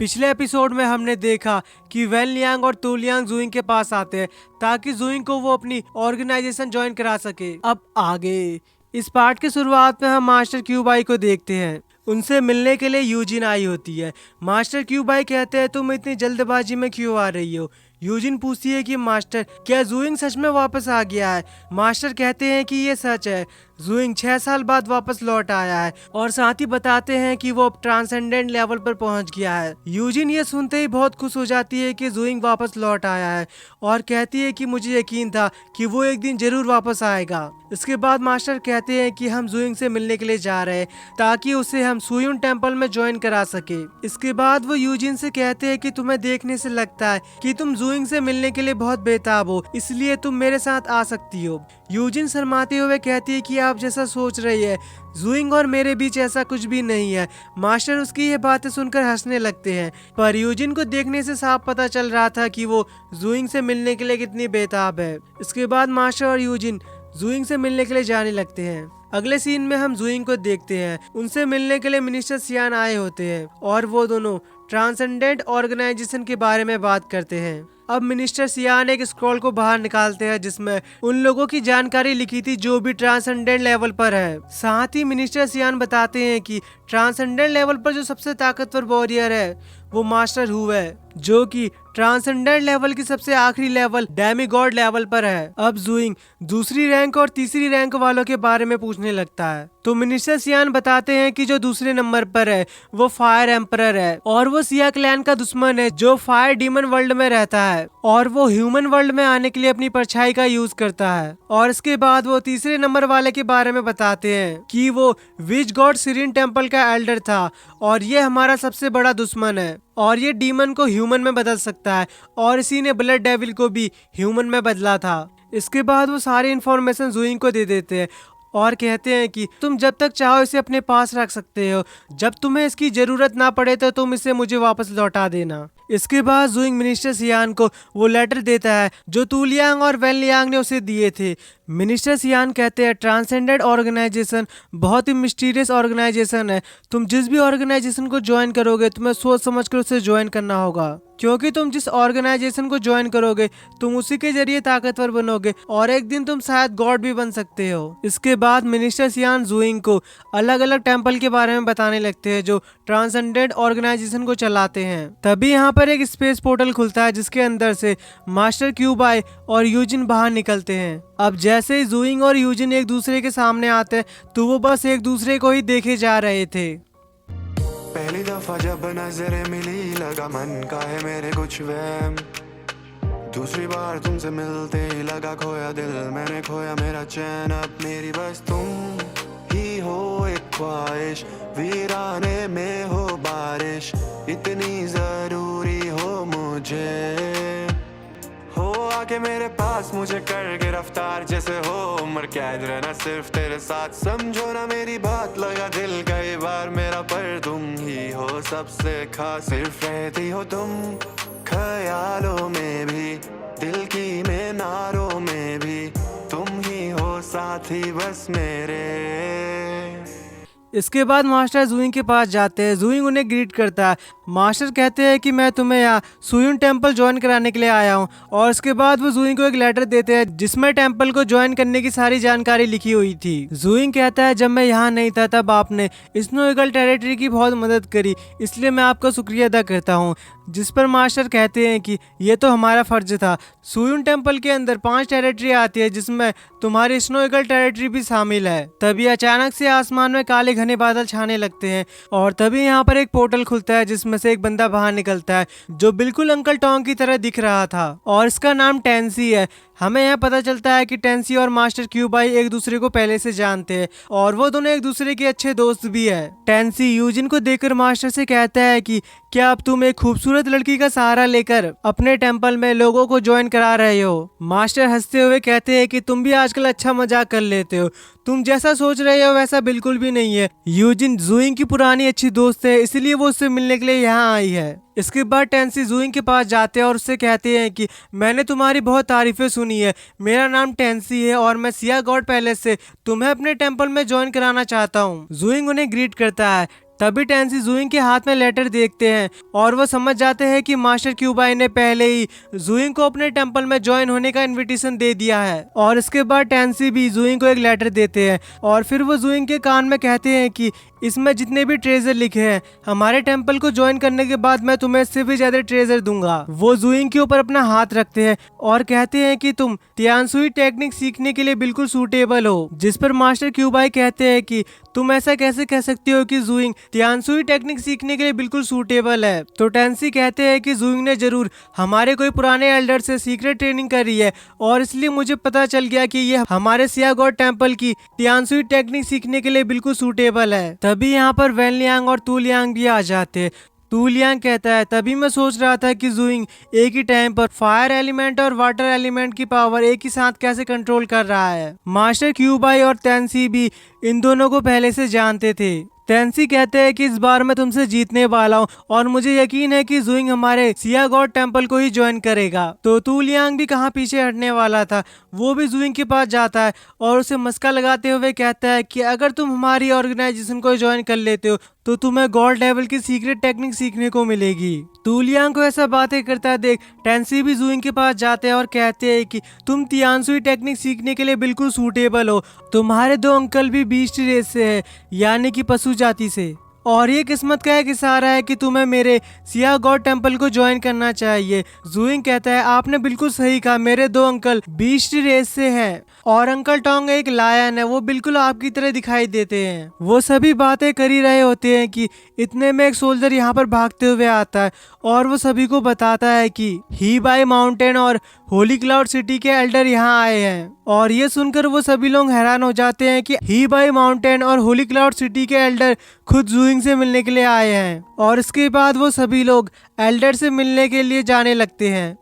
पिछले एपिसोड में हमने देखा कि वैन लियांग और तू लियांग जुइंग के पास आते हैं ताकि जुइंग को वो अपनी ऑर्गेनाइजेशन ज्वाइन करा सके। अब आगे इस पार्ट की शुरुआत में हम मास्टर क्यूबाई को देखते हैं। उनसे मिलने के लिए यूजिन आई होती है। मास्टर क्यूबाई कहते हैं तुम इतनी जल्दबाजी में क्यों आ रही हो। यूजिन पूछती है कि मास्टर क्या जुइंग सच में वापस आ गया है। मास्टर कहते हैं कि ये सच है, जुइंग 6 साल बाद वापस लौट आया है और साथ ही बताते हैं कि वो अब ट्रांसेंडेंट लेवल पर पहुंच गया है। यूजिन ये सुनते ही बहुत खुश हो जाती है कि जुइंग वापस लौट आया है और कहती है कि मुझे यकीन था कि वो एक दिन जरूर वापस आएगा। इसके बाद मास्टर कहते हैं कि हम जुइंग से मिलने के लिए जा रहे हैं ताकि उसे हम सुयुन टेम्पल में ज्वाइन करा सके। इसके बाद वो यूजिन से कहते हैं कि तुम्हें देखने से लगता है कि तुम जुइंग से मिलने के लिए बहुत बेताब हो, इसलिए तुम मेरे साथ आ सकती हो। यूजिन शर्माते हुए कहती है कि आप जैसा सोच रही है जुइंग और मेरे बीच ऐसा कुछ भी नहीं है। मास्टर उसकी ये बातें सुनकर हंसने लगते हैं, पर यूजिन को देखने से साफ पता चल रहा था कि वो जुइंग से मिलने के लिए कितनी बेताब है। इसके बाद मास्टर और यूजिन जुइंग से मिलने के लिए जाने लगते हैं। अगले सीन में हम जुइंग को देखते हैं। उनसे मिलने के लिए मिनिस्टर सियान आए होते हैं और वो दोनों ट्रांसेंडेंट ऑर्गेनाइजेशन के बारे में बात करते हैं। अब मिनिस्टर सियान एक स्क्रॉल को बाहर निकालते हैं जिसमें उन लोगों की जानकारी लिखी थी जो भी ट्रांसेंडेंट लेवल पर है। साथ ही मिनिस्टर सियान बताते हैं कि ट्रांसेंडेंट लेवल पर जो सबसे ताकतवर वॉरियर है वो मास्टर हु है, जो कि ट्रांसेंडेंट लेवल की सबसे आखिरी लेवल डेमीगॉड लेवल पर है। अब जुइंग दूसरी रैंक और तीसरी रैंक वालों के बारे में पूछने लगता है तो मिनिस्टर सियान बताते हैं कि जो दूसरे नंबर पर है वो फायर एम्परर है और वो सिया क्लैन का दुश्मन है जो फायर डीमन वर्ल्ड में रहता है और वो ह्यूमन वर्ल्ड में आने के लिए अपनी परछाई का यूज करता है। और इसके बाद वो तीसरे नंबर वाले के बारे में बताते हैं कि वो विच गॉड सिरिन टेम्पल का एल्डर था और ये हमारा सबसे बड़ा दुश्मन है और ये डीमन को ह्यूमन में बदल सकता है और इसी ने ब्लड डेविल को भी ह्यूमन में बदला था। इसके बाद वो सारी इन्फॉर्मेशन जुइंग को दे देते हैं और कहते हैं कि तुम जब तक चाहो इसे अपने पास रख सकते हो, जब तुम्हें इसकी जरूरत ना पड़े तो तुम इसे मुझे वापस लौटा देना। इसके बाद जुइंग मिनिस्टर सियान को वो लेटर देता है जो तू लियांग और वैन लियांग ने उसे दिए थे। मिनिस्टर सियान कहते हैं ट्रांसेंडेंट ऑर्गेनाइजेशन बहुत ही मिस्टीरियस ऑर्गेनाइजेशन है। तुम जिस भी ऑर्गेनाइजेशन को ज्वाइन करोगे तुम्हें सोच समझ कर उसे ज्वाइन करना होगा, क्योंकि तुम जिस ऑर्गेनाइजेशन को ज्वाइन करोगे तुम उसी के जरिए ताकतवर बनोगे और एक दिन तुम शायद गॉड भी बन सकते हो। इसके बाद मिनिस्टर सियान जुइंग को अलग अलग टेम्पल के बारे में बताने लगते हैं जो ट्रांसेंडेंट ऑर्गेनाइजेशन को चलाते हैं। तभी यहाँ पर एक स्पेस पोर्टल खुलता है जिसके अंदर से मास्टर क्यूबाई और यूजिन बाहर निकलते हैं। अब जैसे ही जुइंग और यूजिन एक दूसरे के सामने आते हैं तो वो बस एक दूसरे को ही देखे जा रहे थे। पहली दफा जब नजरें मिली लगा मन का है मेरे कुछ वहम, दूसरी बार तुमसे मिलते ही लगा खोया दिल मैंने खोया मेरा चैन। अब मेरी बस तुम ही हो एक ख्वाहिश, वीराने में हो बारिश, इतनी जरूरी हो मुझे, हो आके मेरे पास मुझे कर गिरफ्तार जैसे हो उम्र कैद रहना सिर्फ तेरे साथ। समझो ना मेरी बात लगा दिल कई बार मेरा पर तुम ही हो सबसे खास, सिर्फ रहती हो तुम ख्यालों में भी दिल की मीनारों में भी, तुम ही हो साथी बस मेरे। इसके बाद मास्टर जुइंग के पास जाते हैं। जुइंग उन्हें ग्रीट करता है। मास्टर कहते हैं कि मैं तुम्हें यहाँ सुयुन टेम्पल ज्वाइन कराने के लिए आया हूँ और इसके बाद वो जुइंग को एक लेटर देते हैं जिसमें टेम्पल को ज्वाइन करने की सारी जानकारी लिखी हुई थी। जुइंग कहता है जब मैं यहाँ नहीं था तब आपने स्नो ईगल टेरिटरी की बहुत मदद करी, इसलिए मैं आपका शुक्रिया अदा करता हूँ। जिस पर मास्टर कहते हैं कि ये तो हमारा फर्ज था। सुयुन टेम्पल के अंदर 5 टेरिटरी आती है जिसमें तुम्हारी स्नो ईगल टेरिटरी भी शामिल है। तभी अचानक से आसमान में काले घने बादल छाने लगते हैं और तभी यहाँ पर एक पोर्टल खुलता है जिसमें से एक बंदा बाहर निकलता है जो बिल्कुल अंकल टोंग की तरह दिख रहा था और इसका नाम टेंसी है। हमें यहाँ पता चलता है कि टेंसी और मास्टर क्यूबाई एक दूसरे को पहले से जानते हैं और वो दोनों एक दूसरे के अच्छे दोस्त भी है। टेंसी यूजिन को देखकर मास्टर से कहता है कि क्या अब तुम एक खूबसूरत लड़की का सहारा लेकर अपने टेम्पल में लोगों को ज्वाइन करा रहे हो। मास्टर हंसते हुए कहते हैं कि तुम भी आजकल अच्छा मजाक कर लेते हो, तुम जैसा सोच रहे हो वैसा बिल्कुल भी नहीं है। यूजिन जुइंग की पुरानी अच्छी दोस्त है इसलिए वो उससे मिलने के लिए यहाँ आई है। इसके बाद टेंसी जुइंग के पास जाते हैं और उससे कहते हैं कि मैंने तुम्हारी बहुत तारीफें सुनी है, मेरा नाम टेंसी है और मैं सिया गॉड पैलेस से तुम्हें अपने टेम्पल में ज्वाइन कराना चाहता हूँ। जुइंग उन्हें ग्रीट करता है। तभी टेंसी जुइंग के हाथ में लेटर देखते हैं और वो समझ जाते हैं कि मास्टर क्यूबाई ने पहले ही जुइंग को अपने टेंपल में ज्वाइन होने का इनविटेशन दे दिया है। और इसके बाद टेंसी भी जुइंग को एक लेटर देते हैं और फिर वो जुइंग के कान में कहते हैं कि इसमें जितने भी ट्रेजर लिखे हैं हमारे टेंपल को ज्वाइन करने के बाद मैं तुम्हें इससे भी ज्यादा ट्रेजर दूंगा। वो जुइंग के ऊपर अपना हाथ रखते हैं और कहते हैं कि तुम तियानसुई टेक्निक सीखने के लिए बिल्कुल सूटेबल हो। जिस पर मास्टर क्यूबाई कहते हैं कि तुम ऐसा कैसे कह सकते हो कि जुइंग तियानसुई टेक्निक सीखने के लिए बिल्कुल सूटेबल है। तो टेंसी कहते हैं कि जुइंग ने जरूर हमारे कोई पुराने एल्डर से सीक्रेट ट्रेनिंग करी है और इसलिए मुझे पता चल गया कि ये हमारे सिया गॉड टेंपल की तियानसुई टेक्निक सीखने के लिए बिल्कुल सूटेबल है। तभी यहाँ पर वैन लियांग और तू लियांग भी आ जाते हैं। तू लियांग कहता है तभी मैं सोच रहा था कि जुइंग एक ही टाइम पर फायर एलिमेंट और वाटर एलिमेंट की पावर एक ही साथ कैसे कंट्रोल कर रहा है। मास्टर क्यूबाई और टेंसी भी इन दोनों को पहले से जानते थे। टेंसी कहते हैं कि इस बार मैं तुमसे जीतने वाला हूँ और मुझे यकीन है कि जुइंग हमारे सिया गॉड टेंपल को ही ज्वाइन करेगा। तो तू लियांग भी कहाँ पीछे हटने वाला था, वो भी जुइंग के पास जाता है और उसे मस्का लगाते हुए कहता है कि अगर तुम हमारी ऑर्गेनाइजेशन को ज्वाइन कर लेते हो तो तुम्हें गॉड लेवल की सीक्रेट टेक्निक सीखने को मिलेगी। तू लियांग को ऐसा बातें करता देख टेंसी भी जुइंग के पास जाते हैं और कहते हैं कि तुम तियानसुई टेक्निक सीखने के लिए बिल्कुल सूटेबल हो। तुम्हारे दो अंकल भी बीस्ट रेस से है यानी कि पशु जाति से, और ये किस्मत का एक इशारा है कि तुम्हें मेरे सिया गॉड टेंपल को ज्वाइन करना चाहिए। जुइंग कहता है आपने बिल्कुल सही कहा, मेरे दो अंकल बीस्ट रेस से हैं और अंकल टोंग एक लायन है, वो बिल्कुल आपकी तरह दिखाई देते हैं। वो सभी बातें कर ही रहे होते हैं कि इतने में एक सोल्जर यहाँ पर भागते हुए आता है और वो सभी को बताता है कि ही बाई माउंटेन और होली क्लाउड सिटी के एल्डर यहाँ आए हैं। और ये सुनकर वो सभी लोग हैरान हो जाते हैं कि ही बाई माउंटेन और होली क्लाउड सिटी के एल्डर खुद जुइंग से मिलने के लिए आए हैं। और इसके बाद वो सभी लोग एल्डर से मिलने के लिए जाने लगते हैं।